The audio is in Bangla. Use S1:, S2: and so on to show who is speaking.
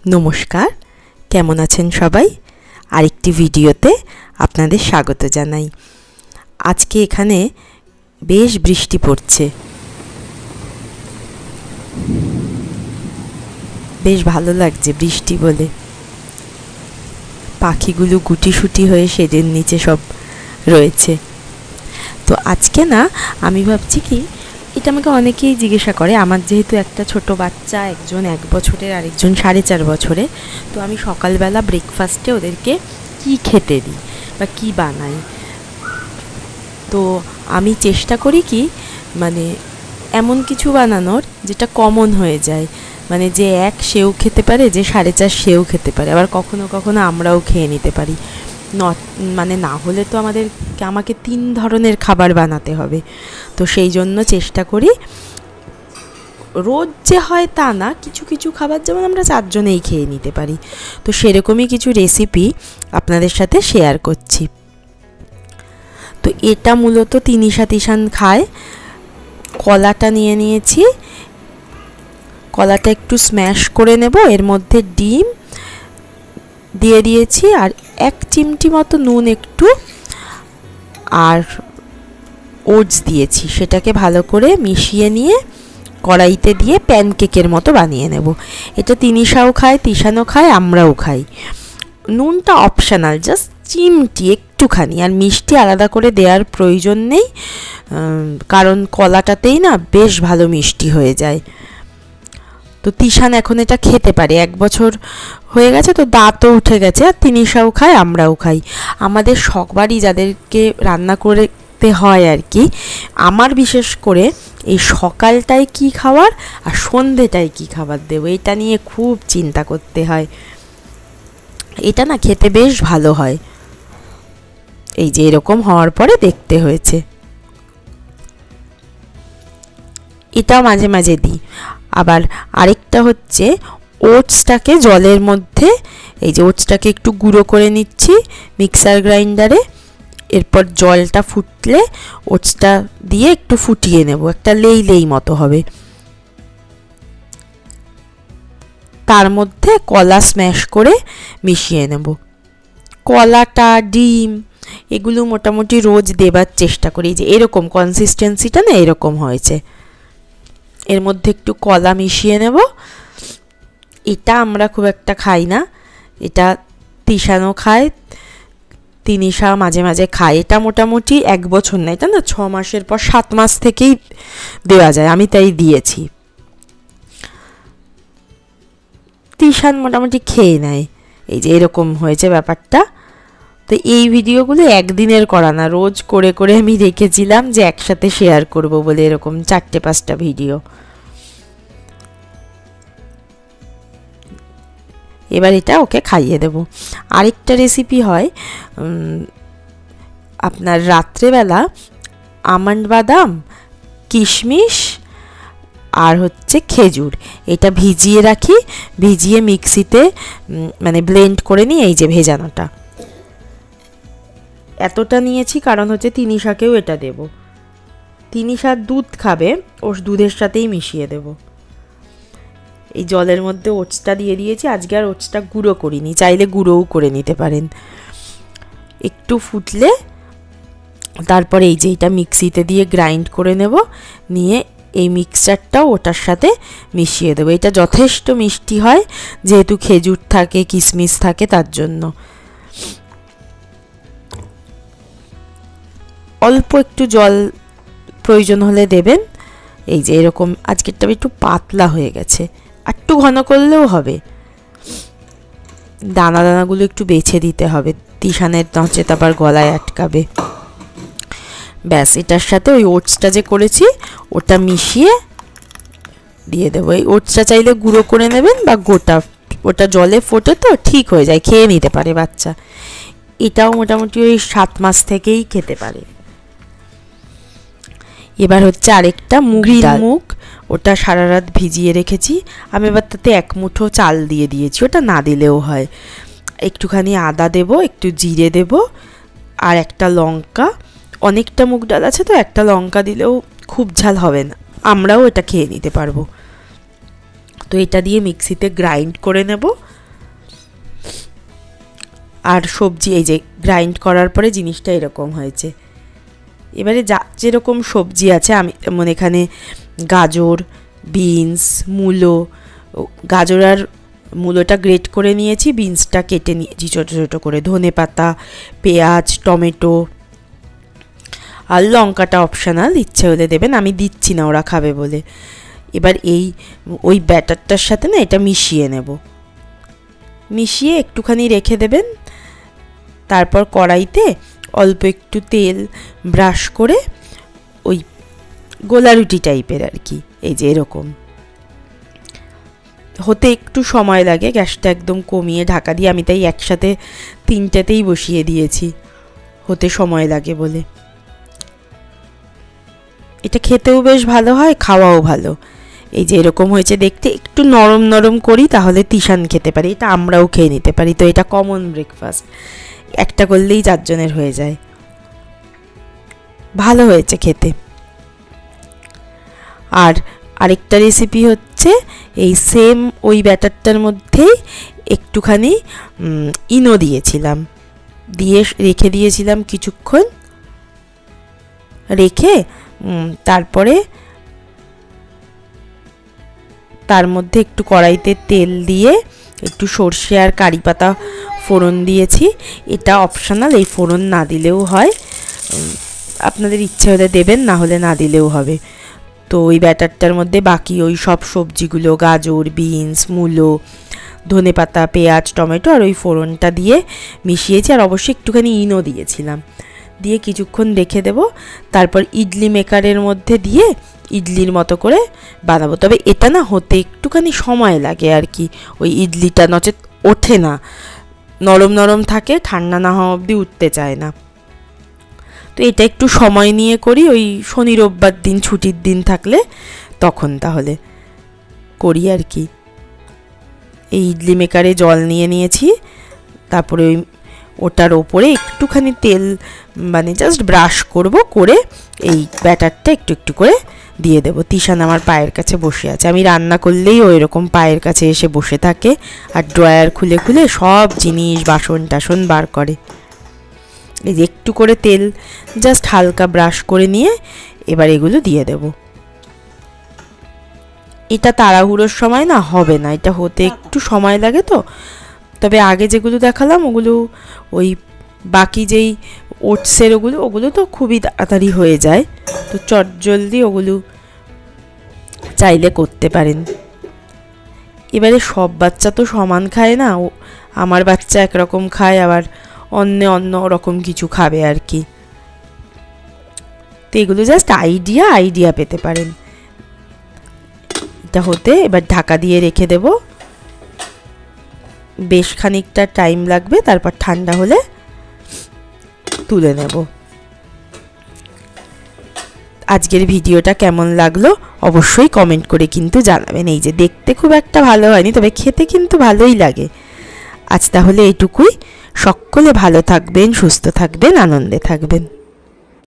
S1: নমস্কার, কেমন আছেন সবাই? আরেকটি ভিডিওতে আপনাদের স্বাগত জানাই। আজকে এখানে বেশ বৃষ্টি পড়ছে, বেশ ভালো লাগছে বৃষ্টি বলে। পাখিগুলো গুটিসুটি হয়ে শেডের নিচে সব রয়েছে। তো আজকে না আমি ভাবছি কি, এটা আমাকে অনেকেই জিজ্ঞাসা করে, আমার যেহেতু একটা ছোট বাচ্চা, একজন 1 বছরের আর একজন 4.5 বছরের, তো আমি সকালবেলা ব্রেকফাস্টে ওদেরকে কি খেতে দিই বা কি বানাই। তো আমি চেষ্টা করি কি, মানে এমন কিছু বানানোর যেটা কমন হয়ে যায়, মানে যে সেও খেতে পারে, যে 4.5 সেও খেতে পারে, আবার কখনো কখনো আমরাও খেয়ে নিতে পারি। মানে না হলে তো আমাকে 3 ধরনের খাবার বানাতে হবে। তো সেই জন্য চেষ্টা করি, রোজ যে হয় তা না, কিছু কিছু খাবার যেমন আমরা 4 জনেই খেয়ে নিতে পারি। তো সেরকমই কিছু রেসিপি আপনাদের সাথে শেয়ার করছি। তো এটা মূলত তিশান খায়। কলাটা নিয়ে নিয়েছি, কলাটা একটু স্ম্যাশ করে নেব, এর মধ্যে ডিম দিয়ে দিয়েছি, আর 1 চিমটি মতো নুন একটু, আর ওটস দিয়েছি। সেটাকে ভালো করে মিশিয়ে নিয়ে কড়াইতে দিয়ে প্যানকেকের মতো বানিয়ে নেব। এটা তিশাও খায়, তিশানও খায়, আমরাও খাই। নুনটা অপশনাল, জাস্ট চিমটি একটুখানি, আর মিষ্টি আলাদা করে দেওয়ার প্রয়োজন নেই, কারণ কলাটাতেই না বেশ ভালো মিষ্টি হয়ে যায়। তো তিশান এখন এটা খেতে পারে, 1 বছর হয়ে গেছে, তো দাঁতও উঠে গেছে, আর তিশাও খায়, আমরাও খাই। আমাদের সবারই যাদেরকে রান্না করতে হয় আর কি, আমার বিশেষ করে এই সকালটায় কি খাবার আর সন্ধেটায় কি খাবার দেবো, এটা নিয়ে খুব চিন্তা করতে হয়। এটা না খেতে বেশ ভালো হয়। এই যে এরকম হওয়ার পরে দেখতে হয়েছে। এটাও মাঝে মাঝে দিই। আবার আরেকটা হচ্ছে, ওটসটাকে জলের মধ্যে, এই যে ওটসটাকে একটু গুঁড়ো করে নিচ্ছি মিক্সার গ্রাইন্ডারে, এরপর জলটা ফুটলে ওটসটা দিয়ে একটু ফুটিয়ে নেব, একটা লেই মতো হবে। তার মধ্যে কলা স্ম্যাশ করে মিশিয়ে নেব। কলাটা, ডিম, এগুলো মোটামুটি রোজ দেবার চেষ্টা করি। যে এরকম কনসিস্টেন্সিটা না এরকম হয়েছে, এর মধ্যে একটু কলা মিশিয়ে নেব। এটা আমরা খুব একটা খাই না, এটা তিশানও খায়, তিশা মাঝে মাঝে খায়। এটা মোটামুটি 1 বছর না, এটা না 6 মাসের পর 7 মাস থেকেই দেওয়া যায়, আমি তাই দিয়েছি। তিশান মোটামুটি খেয়ে নেয়। এই যে এরকম হয়েছে ব্যাপারটা। তো এই ভিডিওগুলো একদিনের করা না, রোজ করে করে আমি রেখেছিলাম যে একসাথে শেয়ার করব বলে, এরকম 4-5টা ভিডিও। এবার এটা ওকে খাইয়ে দেব। আরেকটা রেসিপি হয়, আপনার রাত্রেবেলা আমন্ড বাদাম, কিশমিশ আর হচ্ছে খেজুর, এটা ভিজিয়ে রাখি, ভিজিয়ে মিক্সিতে মানে ব্লেন্ড করে নিই। এই যে ভেজানোটা এতটা নিয়েছি, কারণ হচ্ছে তিশাকেও এটা দেব। তিশা দুধ খাবে, ওর দুধের সাথেই মিশিয়ে দেব। এই জলের মধ্যে ওটসটা দিয়ে দিয়েছি। আজকে আর ওটসটা গুঁড়ো করিনি, চাইলে গুঁড়োও করে নিতে পারেন। একটু ফুটলে তারপরে এই যে এটা মিক্সিতে দিয়ে গ্রাইন্ড করে নেব, নিয়ে এই মিক্সচারটাও ওটার সাথে মিশিয়ে দেবো। এটা যথেষ্ট মিষ্টি হয়, যেহেতু খেজুর থাকে, কিশমিশ থাকে, তার জন্য। অল্প একটু জল প্রয়োজন হলে দেবেন। এই যে এরকম, আজকেরটা একটু পাতলা হয়ে গেছে, একটু ঘন করলেও হবে। দানাগুলো একটু বেছে দিতে হবে, তিশানের নচেত আবার গলায় আটকাবে। ব্যাস, এটার সাথে ওই ওটসটা যে করেছি ওটা মিশিয়ে দিয়ে দেবো। এই ওটসটা চাইলে গুঁড়ো করে নেবেন বা গোটা, ওটা জলে ফোটে তো ঠিক হয়ে যায়, খেয়ে নিতে পারে বাচ্চা। এটাও মোটামুটি ওই 7 মাস থেকেই খেতে পারে। এবার হচ্ছে আরেকটা মুগ, ওটা সারা রাত ভিজিয়ে রেখেছি। আমি এবার তাতে 1 মুঠো চাল দিয়ে দিয়েছি, ওটা না দিলেও হয়। একটুখানি আদা দেব, একটু জিরে দেব, আর একটা লঙ্কা। অনেকটা মুগ ডাল আছে তো একটা লঙ্কা দিলেও খুব ঝাল হবে না, আমরাও এটা খেয়ে নিতে পারবো। তো এটা দিয়ে মিক্সিতে গ্রাইন্ড করে নেব। আর সবজি এই যে গ্রাইন্ড করার পরে জিনিসটা এরকম হয়েছে। এবারে যেরকম সবজি আছে, আমি যেমন এখানে গাজর, বিনস, মূলো, গাজর আর মূলোটা গ্রেট করে নিয়েছি, বিনসটা কেটে নিয়েছি ছোটো ছোটো করে, ধনেপাতা, পেঁয়াজ, টমেটো আর লঙ্কাটা অপশনাল, ইচ্ছে হলে দেবেন, আমি দিচ্ছি না ওরা খাবে বলে। এবার ওই ব্যাটারটার সাথে না এটা মিশিয়ে নেব, মিশিয়ে একটুখানি রেখে দেবেন। তারপর কড়াইতে অল্প একটু তেল ব্রাশ করে ওই গোলা রুটি টাইপের আর কি, এই যে এরকম হতে একটু সময় লাগে, গ্যাসটা একদম কমিয়ে ঢাকা দিয়ে, আমি তাই একসাথে 3টাতেই বসিয়ে দিয়েছি, হতে সময় লাগে বলে। এটা খেতেও বেশ ভালো হয়, খাওয়াও ভালো। এই যে এরকম হয়েছে দেখতে, একটু নরম নরম করি তাহলে তিশান খেতে পারি, এটা আমরাও খেয়ে নিতে পারি। তো এটা কমন ব্রেকফাস্ট, একটা করলেই 4 জনের হয়ে যায়। ভালো হয়েছে খেতে। আর আরেকটা রেসিপি হচ্ছে এই সেম ওই ব্যাটারটার মধ্যেই একটুখানি ইনো দিয়েছিলাম, দিয়ে রেখে দিয়েছিলাম কিছুক্ষণ, রেখে তারপরে তার মধ্যে একটু কড়াইতে তেল দিয়ে একটু সর্ষে আর কারি পাতা ফোড়ন দিয়েছি। এটা অপশনাল, এই ফোড়ন না দিলেও হয়, আপনাদের ইচ্ছে হলে দেবেন, না হলে না দিলেও হবে। তো ওই ব্যাটারটার মধ্যে বাকি ওই সব সবজিগুলো, গাজর, বিনস, মূলো, ধনেপাতা, পেঁয়াজ, টমেটো আর ওই ফোড়নটা দিয়ে মিশিয়েছি, আর অবশ্যই একটুখানি ইনো দিয়েছিলাম, দিয়ে কিছুক্ষণ রেখে দেব। তারপর ইডলি মেকারের মধ্যে দিয়ে ইডলির মতো করে বানাবো। তবে এটা না হতে একটুখানি সময় লাগে আর কি, ওই ইডলিটা নচেত ওঠে না, নরম নরম থাকে, ঠান্ডা না হওয়া অবধি উঠতে চায় না। তো এটা একটু সময় নিয়ে করি, ওই শনি রোববার দিন ছুটির দিন থাকলে তখন তাহলে করি আর কি। এই ইডলি মেকারে জল নিয়ে নিয়েছি, তারপরে ওটার ওপরে একটুখানি তেল মানে জাস্ট ব্রাশ করব, করে এই ব্যাটারটা একটু একটু করে দিয়ে দেবো। তিশান আমার পায়ের কাছে বসে আছে, আমি রান্না করলেই ও এরকম পায়ের কাছে এসে বসে থাকে, আর ড্রয়ার খুলে খুলে সব জিনিস বাসন টাসন বার করে। এই যে একটু করে তেল জাস্ট হালকা ব্রাশ করে নিয়ে এবার এগুলো দিয়ে দেব। এটা তাড়াহুড়োর সময় না হবে না, এটা হতে একটু সময় লাগে। তো তবে আগে যেগুলো দেখালাম ওগুলো ওই বাকি যেই ওটসের ওগুলো তো খুবই তাড়াতাড়ি হয়ে যায়, তো চটজলদি ওগুলো চাইলে করতে পারেন। এবারে সব বাচ্চা তো সমান খায় না, আমার বাচ্চা একরকম খায়, আবার অন্য রকম কিছু খাবে আর কি। তো এগুলো জাস্ট আইডিয়া পেতে পারেন। এটা হতে এবার ঢাকা দিয়ে রেখে দেব, বেশ খানিকটা টাইম লাগবে, তারপর ঠান্ডা হলে তুলে নেব। আজকের ভিডিওটা কেমন লাগলো অবশ্যই কমেন্ট করে কিন্তু জানাবেন। এই যে দেখতে খুব একটা ভালো হয়নি, তবে খেতে কিন্তু ভালোই লাগে। আজ তাহলে এইটুকুই, সকলে ভালো থাকবেন, সুস্থ থাকবেন, আনন্দে থাকবেন।